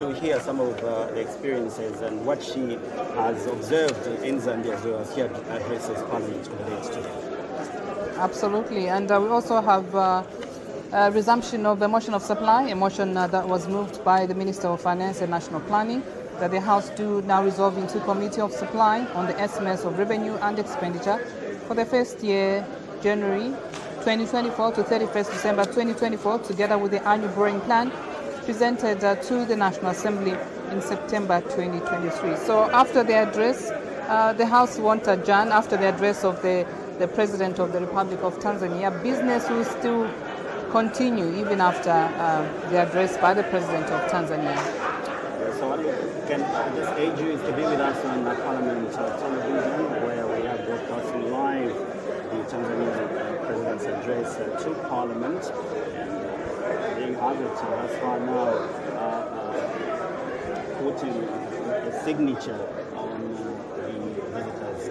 to hear some of the experiences and what she has observed in Zambia as well as she addresses Parliament today. Absolutely, and we also have a resumption of the motion of supply, a motion that was moved by the Minister of Finance and National Planning, that the House do now resolve into Committee of Supply on the estimates of revenue and expenditure for the first year, January 2024 to 31st December 2024, together with the annual borrowing plan presented to the National Assembly in September 2023. So after the address, the House won't adjourn. After the address of the President of the Republic of Tanzania, business will still continue even after the address by the President of Tanzania. So what can just aid you is to be with us on Parliament television, where we are broadcasting live the Tanzanian President's address to Parliament. Being able to, thus far now, putting a signature on the visitors.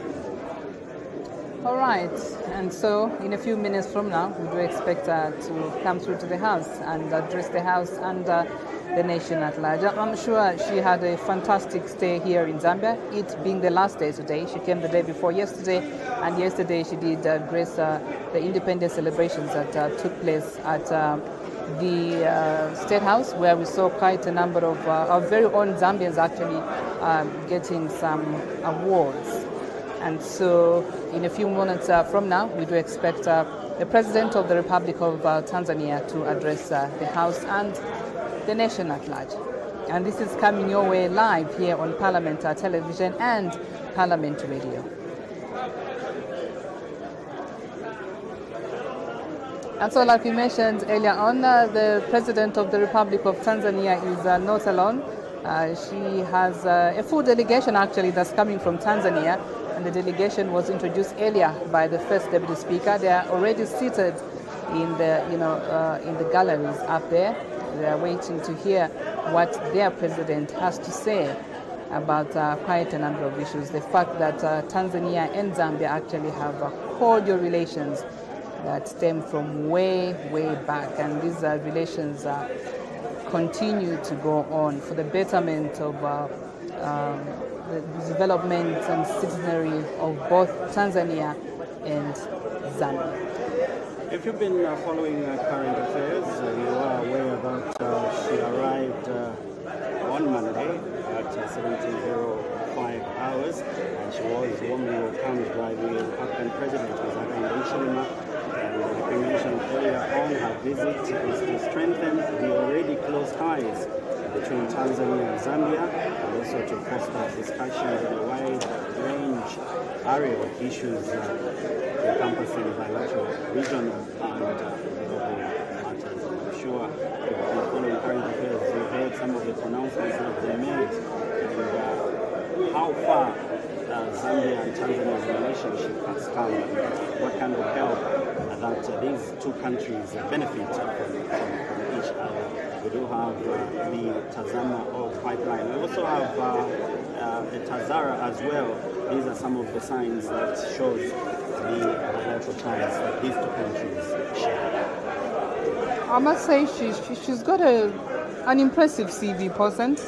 All right, and so in a few minutes from now, we do expect her to come through to the House and address the House and the nation at large. I'm sure she had a fantastic stay here in Zambia, it being the last day today. She came the day before yesterday, and yesterday she did grace the independence celebrations that took place at the State House, where we saw quite a number of our very own Zambians actually getting some awards. And so in a few moments from now, we do expect the President of the Republic of Tanzania to address the House and the nation at large. And this is coming your way live here on Parliament television and Parliament radio. And so, like we mentioned earlier on, the President of the Republic of Tanzania is not alone. She has a full delegation actually that's coming from Tanzania, and the delegation was introduced earlier by the First Deputy Speaker. They are already seated in the in the galleries up there. They are waiting to hear what their president has to say about quite a number of issues. The fact that Tanzania and Zambia actually have cordial relations that stem from way back, and these relations continue to go on for the betterment of the development and citizenry of both Tanzania and Zambia. If you've been following current affairs, you are aware that she arrived on Monday at 17:05 hours, and she was warmly welcomed by the African President, Anaunguruma. Like we mentioned earlier on, her visit is to strengthen the already close ties between Tanzania and Zambia, and also to foster discussions on a wide range area of issues encompassing bilateral, regional, and global matters. I'm sure if you've been following current affairs, you've heard some of the pronouncements that have been made, and how far Zambia and Tanzania's relationship has come, and what kind of help that these two countries benefit from each other. We do have the Tazama oil pipeline. We also have the Tazara as well. These are some of the signs that shows the bilateral ties that these two countries share. I must say she's got an impressive CV, Posent.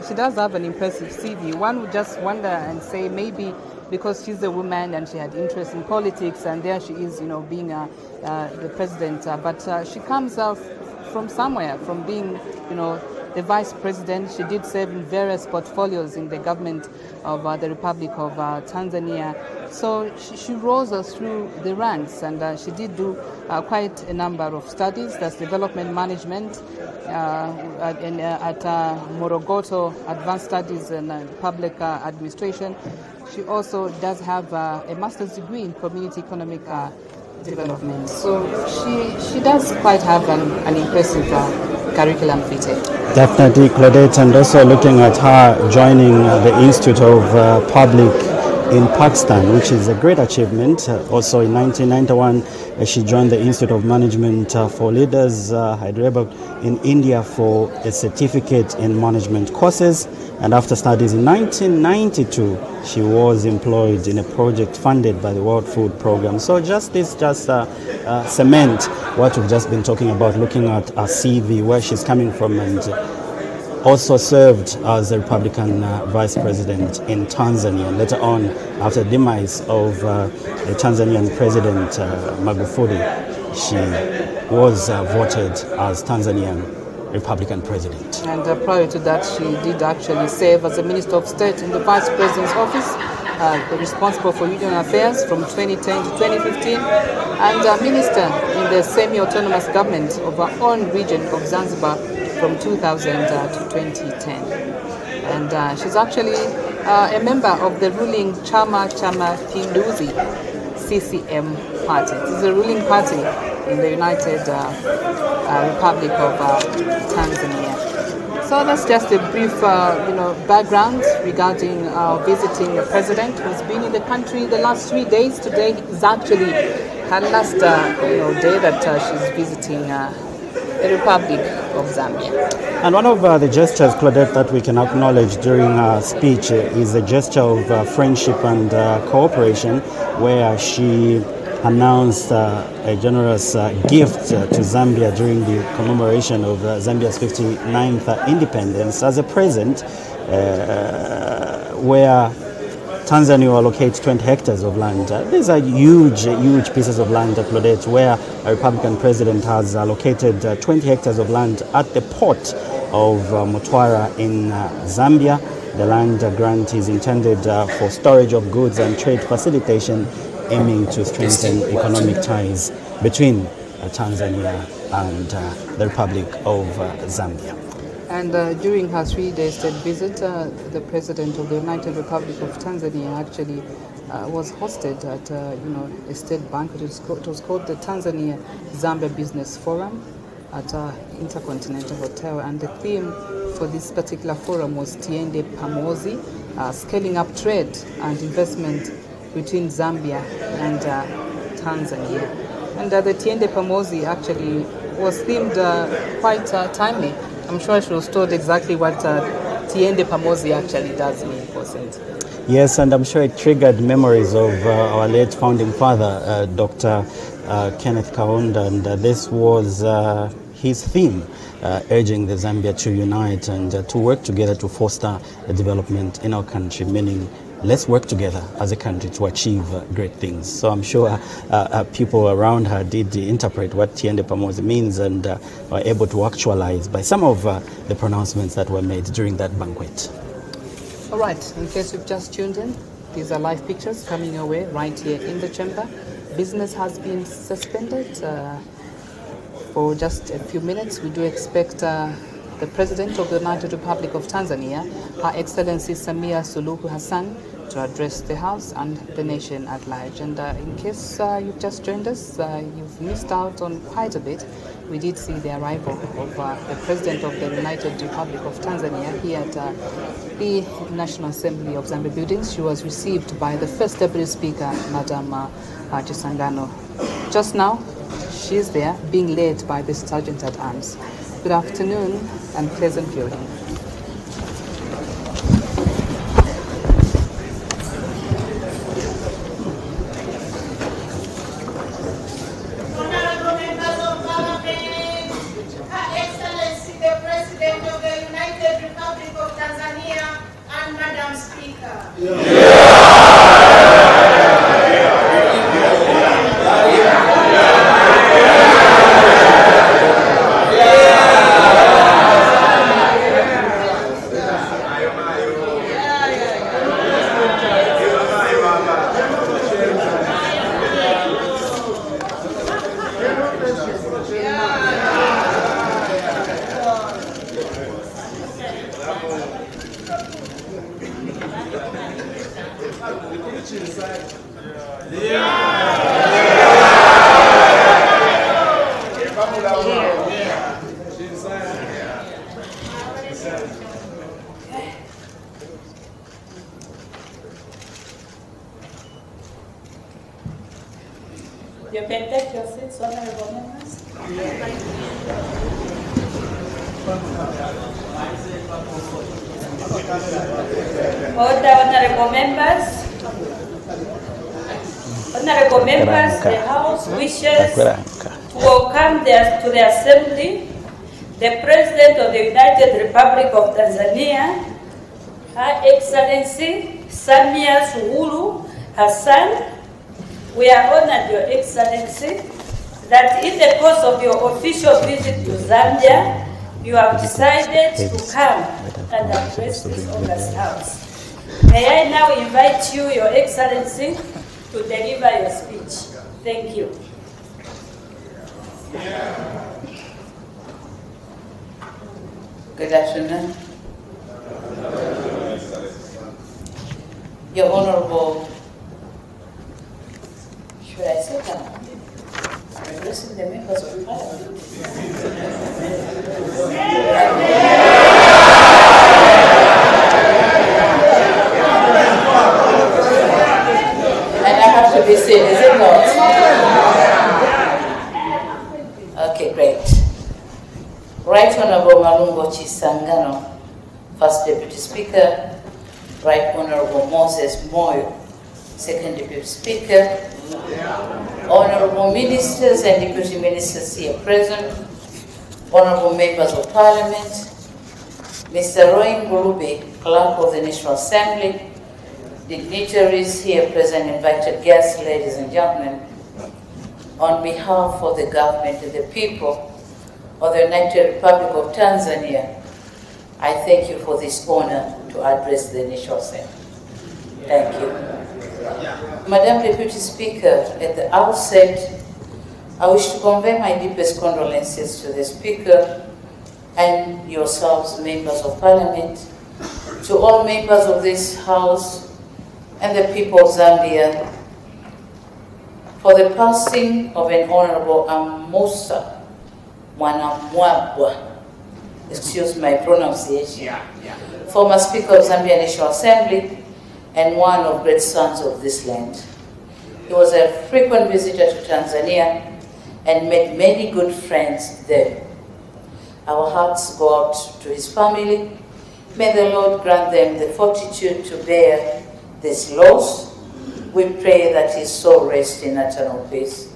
She does have an impressive CV. One would just wonder and say maybe because she's a woman and she had interest in politics, and there she is, being the president. But she comes out from somewhere, from being, the vice president. She did serve in various portfolios in the government of the Republic of Tanzania. So she rose through the ranks, and she did do quite a number of studies. That's development management at Morogoto, advanced studies in public administration. She also does have a master's degree in community economic development. So she does quite have an impressive curriculum fitted. Definitely, Claudette, and also looking at her joining the Institute of Public in Pakistan, which is a great achievement. Also in 1991, she joined the Institute of Management for Leaders, Hyderabad, in India for a certificate in management courses. And after studies in 1992, she was employed in a project funded by the World Food Program. So this cement what we've just been talking about, looking at her CV, where she's coming from, and also served as the Republican vice president in Tanzania. And later on, after the demise of the Tanzanian president Magufuli, she was voted as Tanzanian Republican president. And prior to that, she did actually serve as a Minister of State in the Vice President's office, responsible for Union Affairs from 2010 to 2015, and Minister in the semi-autonomous government of our own region of Zanzibar from 2000 to 2010. And she's actually a member of the ruling Chama Pinduzi CCM party. This is a ruling party in the United Republic of Tanzania. So that's just a brief, background regarding visiting the president who's been in the country the last 3 days. Today is actually her last, day that she's visiting the Republic of Zambia. And one of the gestures, Claudette, that we can acknowledge during her speech is a gesture of friendship and cooperation, where she announced a generous gift to Zambia during the commemoration of Zambia's 59th independence as a present, where Tanzania will allocate 20 hectares of land. These are huge pieces of land, Claudette, where a Republican president has allocated 20 hectares of land at the port of Mtwara in Zambia. The land grant is intended for storage of goods and trade facilitation, aiming to strengthen economic ties between Tanzania and the Republic of Zambia. And during her 3-day state visit, the president of the United Republic of Tanzania actually was hosted at a state banquet. It was called the Tanzania Zambia Business Forum at Intercontinental Hotel, and the theme for this particular forum was Tiende Pamozi, scaling up trade and investment between Zambia and Tanzania. And the Tiende Pamozi actually was themed quite timely. I'm sure she was told exactly what Tiende Pamozi actually does mean, wasn't it? Yes, and I'm sure it triggered memories of our late founding father, Dr. Kenneth Kaunda, and this was his theme, urging the Zambia to unite and to work together to foster the development in our country, meaning let's work together as a country to achieve great things. So I'm sure people around her did interpret what Tiende Pamozi means and were able to actualize by some of the pronouncements that were made during that banquet. All right, in case you've just tuned in, these are live pictures coming your way right here in the chamber. Business has been suspended for just a few minutes. We do expect the President of the United Republic of Tanzania, Her Excellency Samia Suluhu Hassan, to address the House and the nation at large. And in case you've just joined us, you've missed out on quite a bit. We did see the arrival of the President of the United Republic of Tanzania here at the National Assembly of Zambia buildings. She was received by the First Deputy Speaker, Madam Chisangano. Just now, she's there being led by the Sergeant at Arms. Good afternoon and pleasant viewing. Honorable members of Parliament, Her Excellency the President of the United Republic of Tanzania and Madam Speaker. You can take your seats, honorable members. Order, honorable members. Honorable members, the House wishes to welcome to the Assembly the President of the United Republic of Tanzania, Her Excellency Samia Suluhu Hassan, we are honored, Your Excellency, that in the course of your official visit to Zambia, you have decided to come and address this August House. May I now invite you, Your Excellency, to deliver your speech. Thank you. Good afternoon. Your Honorable, should I say that? Addressing the members of Parliament. And I have to be seen, is it not? Okay, great. Right Honorable Malungo Chisangano, First Deputy Speaker. Right Honorable Moses Moyo, Second Deputy Speaker. Honorable Ministers and Deputy Ministers here present. Honorable Members of Parliament. Mr. Roy Ngulube, Clerk of the National Assembly. Dignitaries here present, invited guests, ladies and gentlemen. On behalf of the government and the people of the United Republic of Tanzania, I thank you for this honor to address the National Assembly. Thank you. Madam Deputy Speaker, at the outset, I wish to convey my deepest condolences to the Speaker and yourselves, members of Parliament, to all members of this House and the people of Zambia, for the passing of an Honorable Amusa Mwanamwabwa, excuse my pronunciation, former Speaker of Zambia National Assembly and one of great sons of this land. He was a frequent visitor to Tanzania and made many good friends there. Our hearts go out to his family. May the Lord grant them the fortitude to bear this loss. We pray that his soul rest in eternal peace.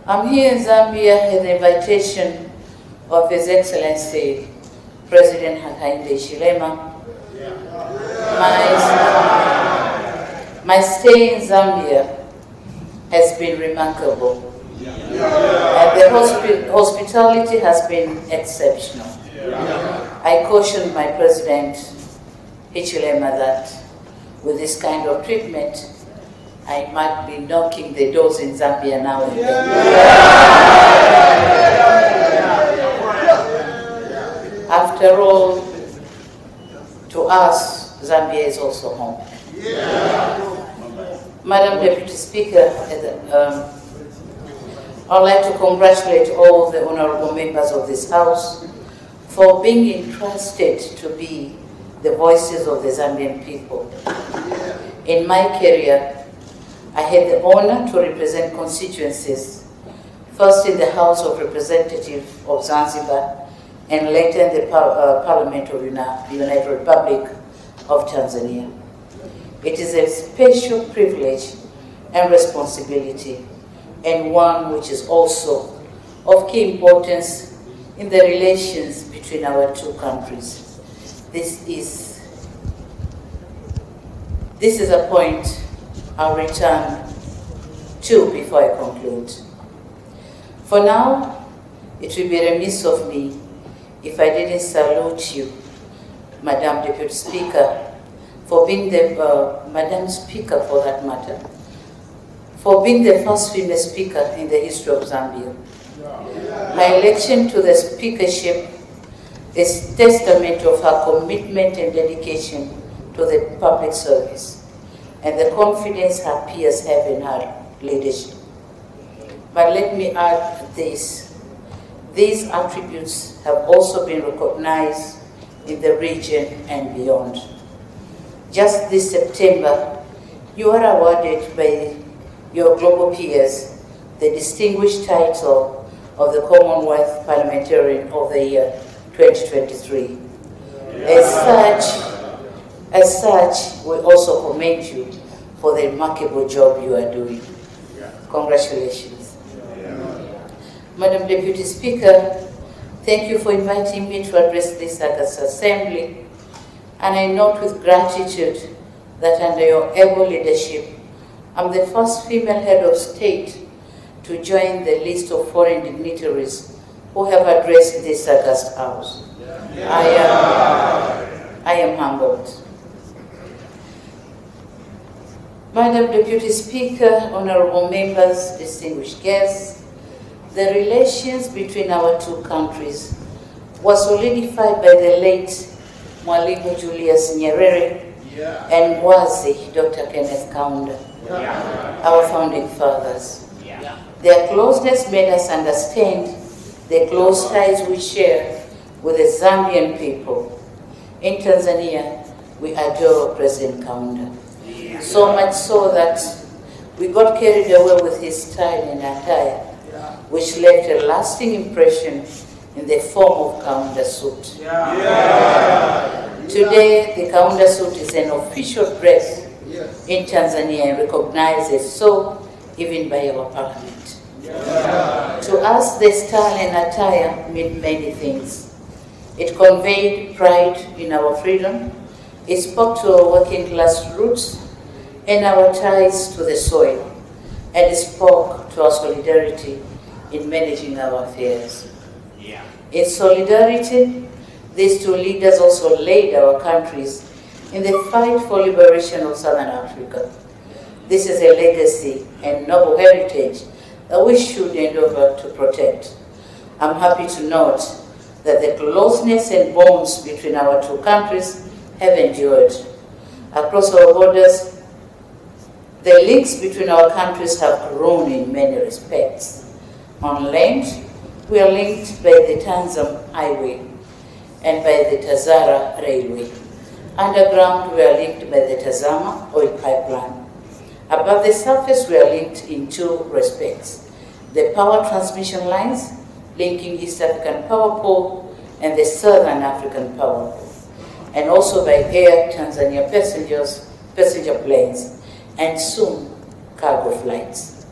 I'm here in Zambia at the invitation of His Excellency President Hakainde Hichilema. My stay in Zambia has been remarkable. And the hospitality has been exceptional. I cautioned my President Hichilema that with this kind of treatment, I might be knocking the doors in Zambia now and then. After all, to us, Zambia is also home. Madam Deputy Speaker, I'd like to congratulate all the honorable members of this House for being entrusted to be the voices of the Zambian people. In my career, I had the honor to represent constituencies, first in the House of Representatives of Zanzibar and later in the Parliament of the United Republic of Tanzania. It is a special privilege and responsibility, and one which is also of key importance in the relations between our two countries. This is a point I'll return to before I conclude. For now, it will be remiss of me if I didn't salute you, Madam Deputy Speaker, for being the, Madam Speaker for that matter, for being the first female speaker in the history of Zambia. My election to the speakership is testament of her commitment and dedication to the public service and the confidence her peers have in her leadership. But let me add this. These attributes have also been recognized in the region and beyond. Just this September, you are awarded by your global peers the distinguished title of the Commonwealth Parliamentarian of the Year 2023. As such, we also commend you for the remarkable job you are doing. Congratulations. Madam Deputy Speaker, Thank you for inviting me to address this August Assembly, and I note with gratitude that under your able leadership, I'm the first female head of state to join the list of foreign dignitaries who have addressed this August House. I am humbled. Madam Deputy Speaker, honorable members, distinguished guests, the relations between our two countries were solidified by the late Mwalimu Julius Nyerere and Mwazi Dr. Kenneth Kaunda, our founding fathers. Their closeness made us understand the close ties we share with the Zambian people. In Tanzania, we adore President Kaunda. So much so that we got carried away with his style and attire, which left a lasting impression in the form of Kaunda suit. Today, the Kaunda suit is an official dress in Tanzania and recognized as so even by our parliament. To us, the style and attire meant many things. It conveyed pride in our freedom, it spoke to our working class roots and our ties to the soil, and it spoke to our solidarity in managing our affairs. In solidarity, these two leaders also led our countries in the fight for liberation of Southern Africa. This is a legacy and noble heritage that we should endeavor to protect. I'm happy to note that the closeness and bonds between our two countries have endured. Across our borders, the links between our countries have grown in many respects. On land, we are linked by the Tanzam Highway and by the Tazara Railway. Underground, we are linked by the Tazama oil pipeline. Above the surface, we are linked in two respects: the power transmission lines linking East African Power Pool and the Southern African Power Pool, and also by air Tanzania passenger planes, and soon cargo flights.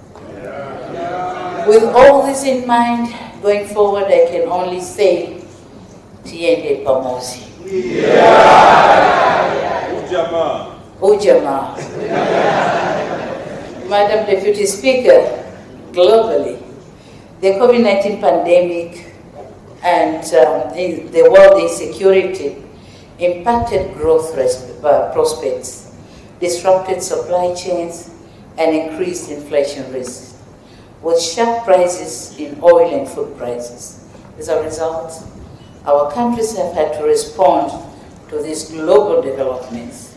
With all this in mind, going forward, I can only say, Tiende Pamosi. Ujamaa. Madam Deputy Speaker, globally, the COVID-19 pandemic and the world insecurity impacted growth prospects, disrupted supply chains, and increased inflation risks, with sharp rises in oil and food prices. As a result, our countries have had to respond to these global developments.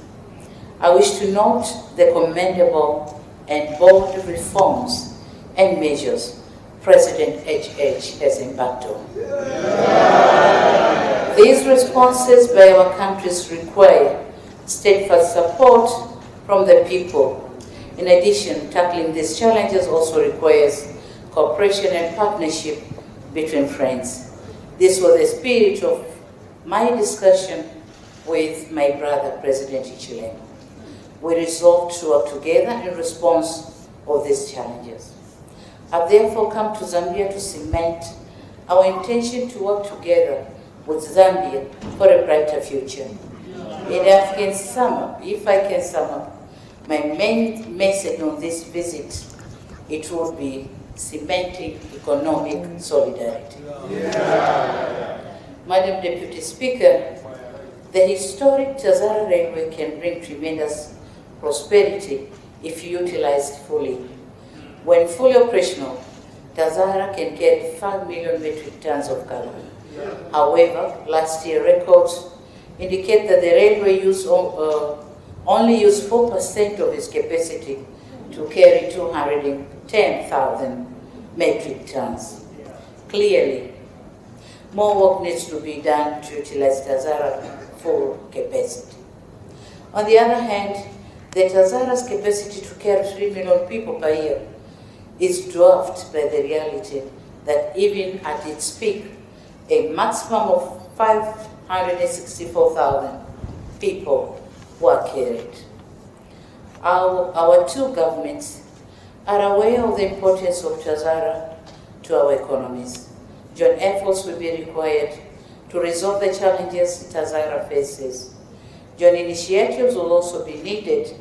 I wish to note the commendable and bold reforms and measures President HH has embarked on. These responses by our countries require steadfast support from the people. In addition, tackling these challenges also requires cooperation and partnership between friends. This was the spirit of my discussion with my brother, President Hichilema. We resolved to work together in response of these challenges. I've therefore come to Zambia to cement our intention to work together with Zambia for a brighter future. If I can sum up, my main message on this visit, it would be cementing economic solidarity. Madam Deputy Speaker, the historic Tazara Railway can bring tremendous prosperity if utilized fully. When fully operational, Tazara can carry 5 million metric tons of cargo. However, last year records indicate that the railway only used 4% of its capacity to carry 210,000 metric tons. Clearly, more work needs to be done to utilize Tazara's full capacity. On the other hand, the Tazara's capacity to carry 3 million people per year is dwarfed by the reality that even at its peak, a maximum of 564,000 people were carried. Our two governments are aware of the importance of Tazara to our economies. Joint efforts will be required to resolve the challenges Tazara faces. Joint initiatives will also be needed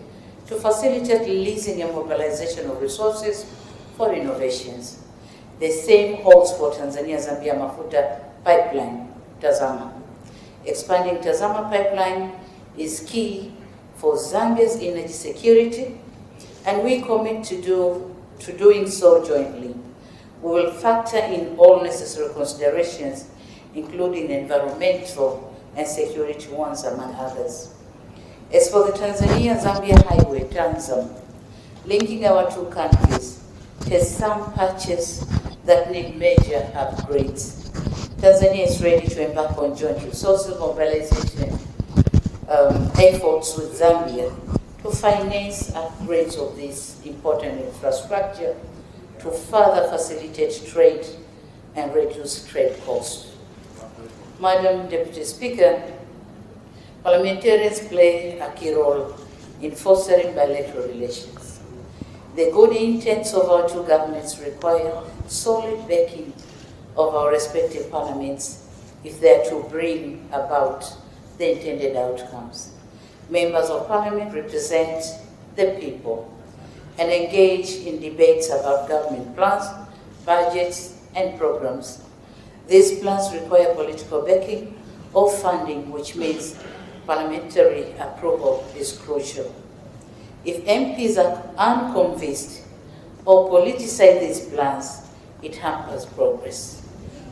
to facilitate leasing and mobilization of resources for innovations. The same holds for Tanzania-Zambia Mafuta pipeline, Tazama. Expanding Tazama pipeline is key for Zambia's energy security, and we commit to doing so jointly. We will factor in all necessary considerations, including environmental and security ones, among others. As for the Tanzania-Zambia highway, Tanzam, linking our two countries, has some patches that need major upgrades. Tanzania is ready to embark on joint resources mobilization efforts with Zambia to finance upgrades of this important infrastructure to further facilitate trade and reduce trade costs. Madam Deputy Speaker, parliamentarians play a key role in fostering bilateral relations. The good intents of our two governments require solid backing of our respective parliaments if they are to bring about the intended outcomes. Members of Parliament represent the people and engage in debates about government plans, budgets, and programs. These plans require political backing or funding, which means parliamentary approval is crucial. If MPs are unconvinced or politicize these plans, it hampers progress,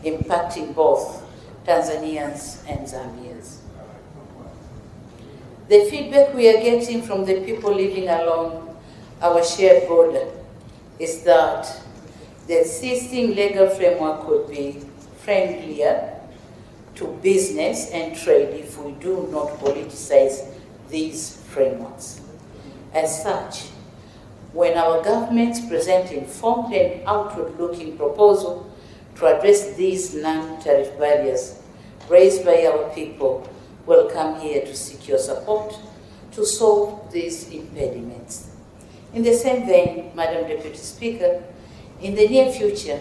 impacting both Tanzanians and Zambians. The feedback we are getting from the people living along our shared border is that the existing legal framework could be friendlier to business and trade if we do not politicize these frameworks. As such, when our governments present informed and outward-looking proposals to address these non-tariff barriers raised by our people, we'll come here to seek your support to solve these impediments. In the same vein, Madam Deputy Speaker, in the near future,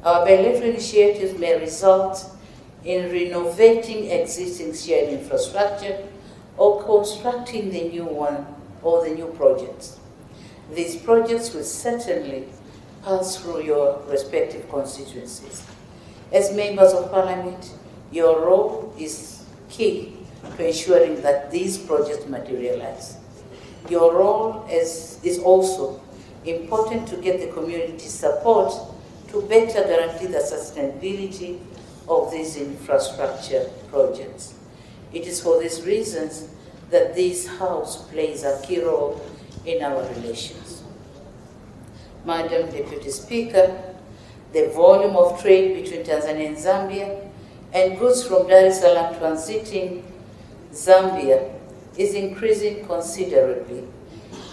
our bilateral initiatives may result in renovating existing shared infrastructure or constructing the new one or the new projects. These projects will certainly pass through your respective constituencies. As members of Parliament, your role is key to ensuring that these projects materialize. Your role is also important to get the community support to better guarantee the sustainability of these infrastructure projects. It is for these reasons that this House plays a key role in our relations. Madam Deputy Speaker, the volume of trade between Tanzania and Zambia and goods from Dar es Salaam transiting Zambia is increasing considerably,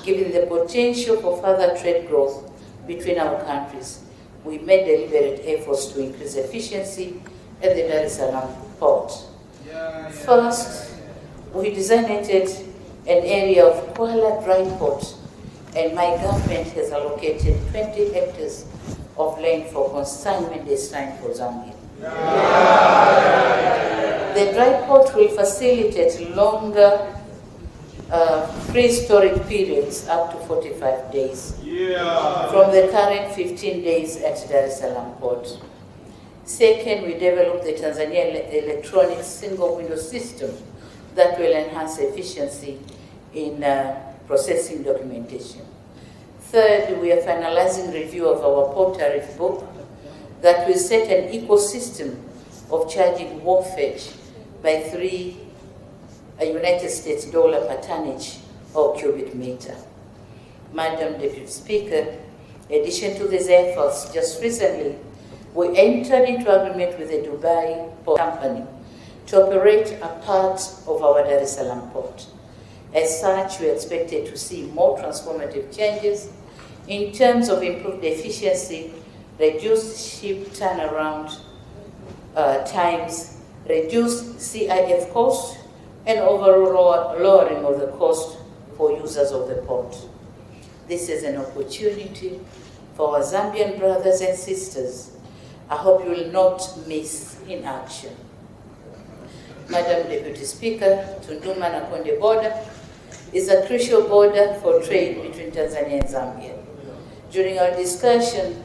given the potential for further trade growth between our countries. We made deliberate efforts to increase efficiency at the Dar es Salaam port. First, we designated an area of Kuala dry port, and my government has allocated 20 hectares of land for consignment destined for Zambia. The dry port will facilitate longer pre-storage periods up to 45 days from the current 15 days at Dar es Salaam port. Second, we developed the Tanzania electronic single window system that will enhance efficiency in processing documentation. Third, we are finalizing review of our port tariff book that will set an ecosystem of charging wharfage by $3 United States per tonnage or cubic meter. Madam Deputy Speaker, in addition to these efforts, just recently, we entered into agreement with the Dubai port company to operate a part of our Dar es Salaam port. As such, we are expected to see more transformative changes in terms of improved efficiency, reduced ship turnaround times, reduced CIF costs, and overall lowering of the cost for users of the port. This is an opportunity for our Zambian brothers and sisters, I hope you will not miss in action. Madam Deputy Speaker, Tunduma na Konde border is a crucial border for trade between Tanzania and Zambia. During our discussion,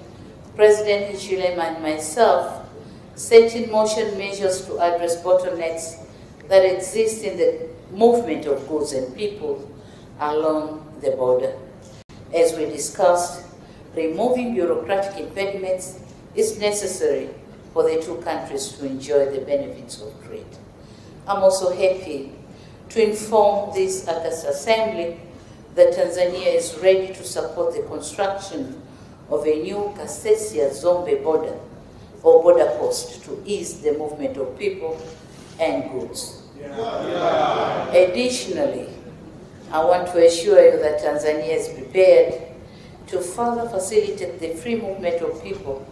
President Hichilema and myself set in motion measures to address bottlenecks that exist in the movement of goods and people along the border. As we discussed, removing bureaucratic impediments is necessary for the two countries to enjoy the benefits of trade. I'm also happy to inform this August Assembly that Tanzania is ready to support the construction of a new Kasesia-Zombe border or border post to ease the movement of people and goods. Additionally, I want to assure you that Tanzania is prepared to further facilitate the free movement of people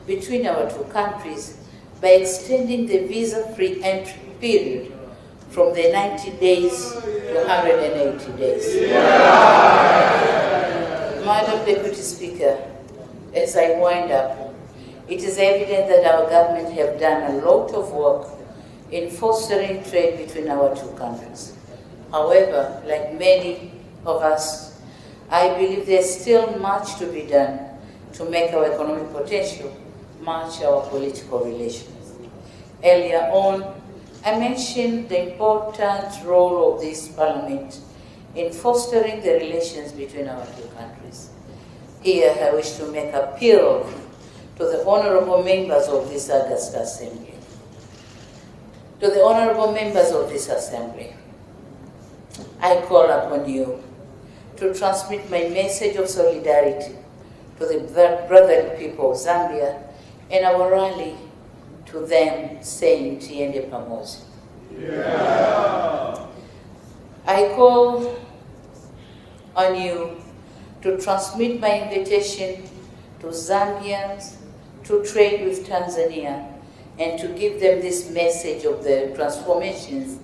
between our two countries by extending the visa-free entry period from the 90 days to 180 days. Madam Deputy Speaker, as I wind up, it is evident that our government have done a lot of work in fostering trade between our two countries. However, like many of us, I believe there's still much to be done to make our economic potential match our political relations. Earlier on, I mentioned the important role of this Parliament in fostering the relations between our two countries. Here, I wish to make appeal to the honorable members of this August Assembly. To the honorable members of this Assembly, I call upon you to transmit my message of solidarity to the brotherly people of Zambia and our rally to them saying Tiende Pamoja. Yeah. I call on you to transmit my invitation to Zambians to trade with Tanzania and to give them this message of the transformations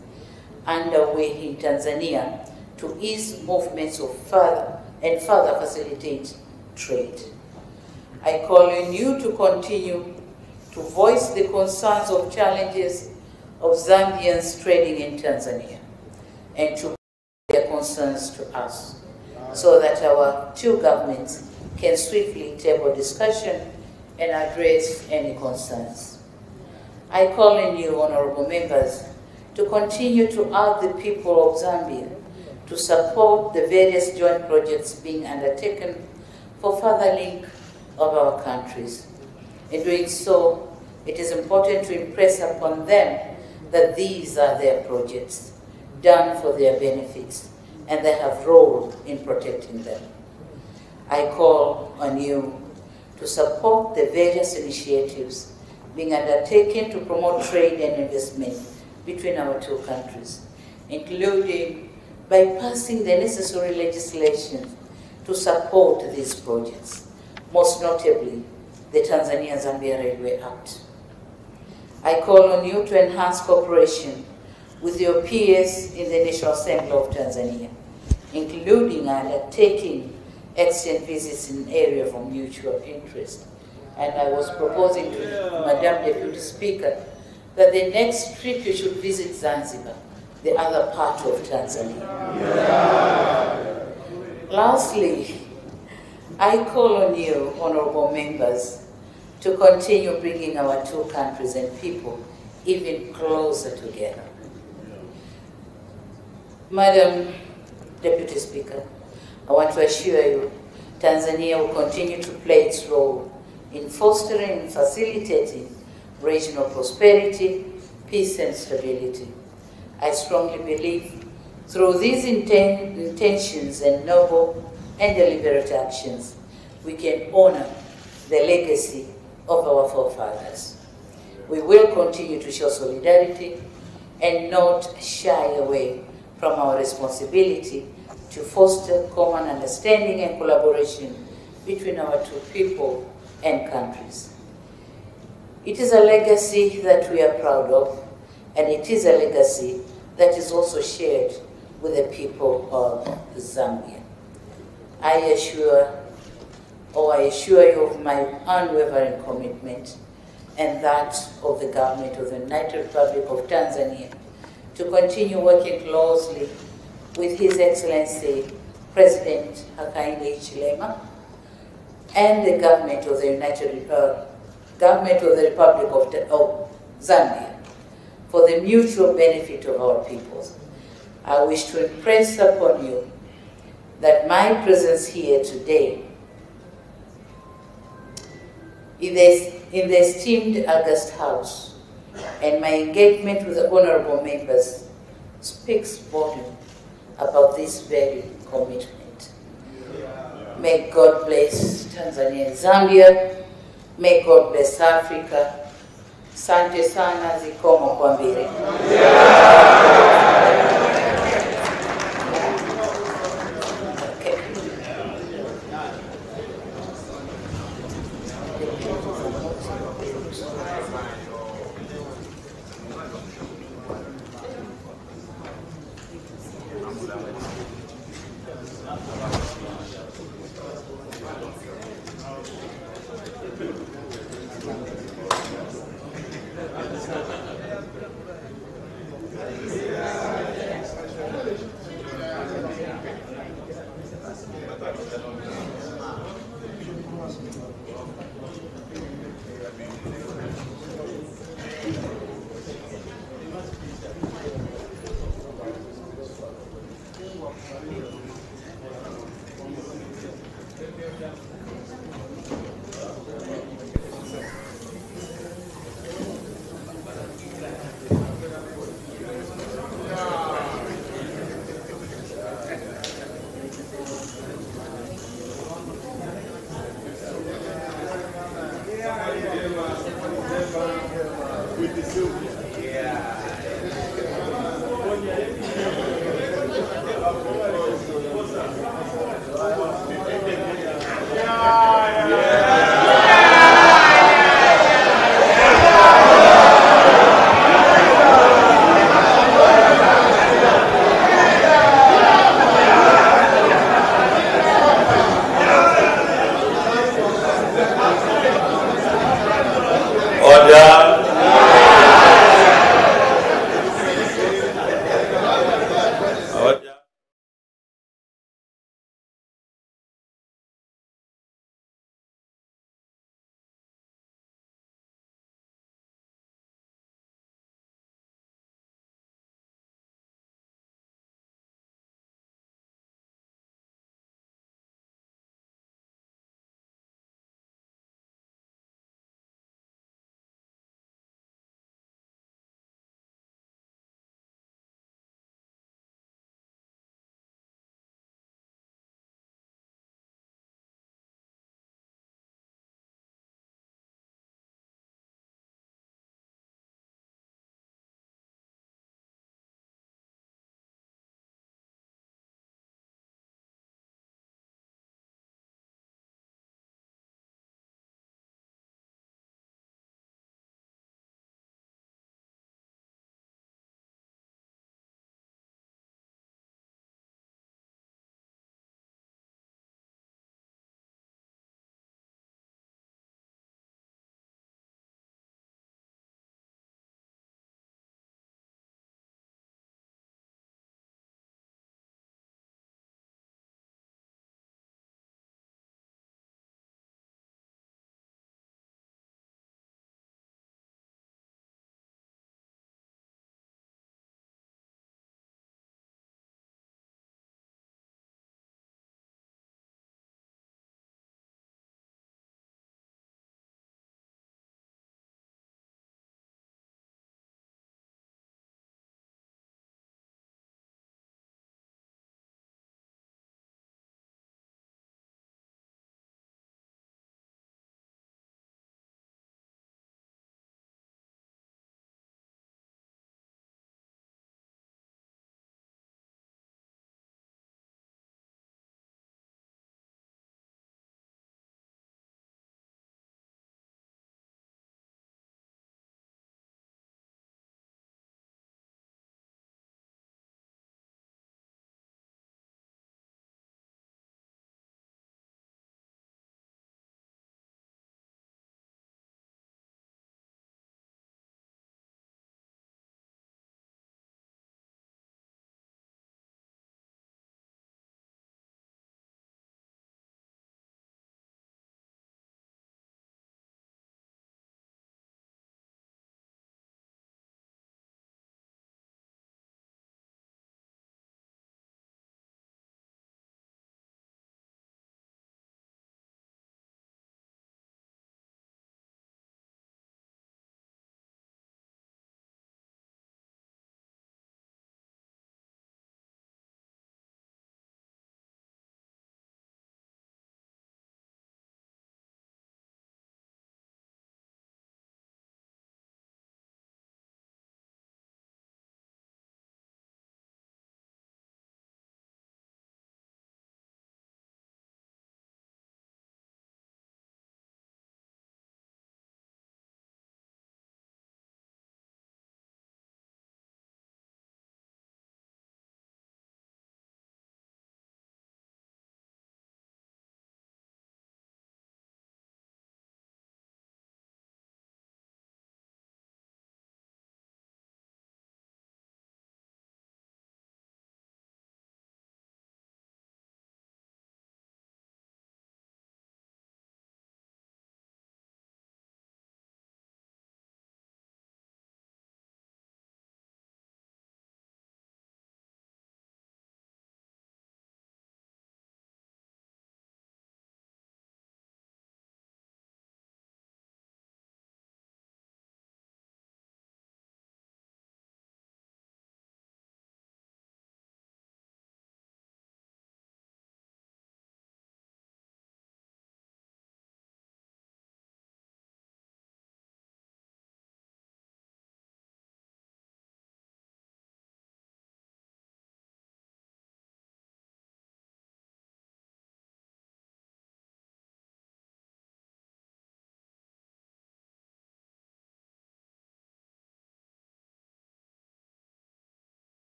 underway in Tanzania to ease movements of further facilitate trade. I call on you to continue to voice the concerns of challenges of Zambians trading in Tanzania and to bring their concerns to us so that our two governments can swiftly table discussion and address any concerns. I call on you, honorable members, to continue to urge the people of Zambia to support the various joint projects being undertaken for further link of our countries. In doing so, it is important to impress upon them that these are their projects, done for their benefits, and they have role in protecting them. I call on you to support the various initiatives being undertaken to promote trade and investment between our two countries, including by passing the necessary legislation to support these projects, most notably the Tanzania-Zambia Railway Act. I call on you to enhance cooperation with your peers in the National Assembly of Tanzania, including undertaking exchange visits in areas of mutual interest. And I was proposing to Madam Deputy Speaker that the next trip you should visit Zanzibar, the other part of Tanzania. Yeah. Lastly, I call on you, honorable members, to continue bringing our two countries and people even closer together. Madam Deputy Speaker, I want to assure you, Tanzania will continue to play its role in fostering and facilitating regional prosperity, peace and stability. I strongly believe through these intentions and noble and deliberate actions, we can honor the legacy of our forefathers. We will continue to show solidarity and not shy away from our responsibility to foster common understanding and collaboration between our two people and countries. It is a legacy that we are proud of, and it is a legacy that is also shared with the people of Zambia. I assure you of my unwavering commitment and that of the government of the United Republic of Tanzania to continue working closely with His Excellency President Hakainde Hichilema and the government of the Republic of Zambia for the mutual benefit of our peoples. I wish to impress upon you that my presence here today in the esteemed August House and my engagement with the honorable members speaks volume about this very commitment. May God bless Tanzania and Zambia. May God bless Africa. Sante sana, zikomo kwa mbele.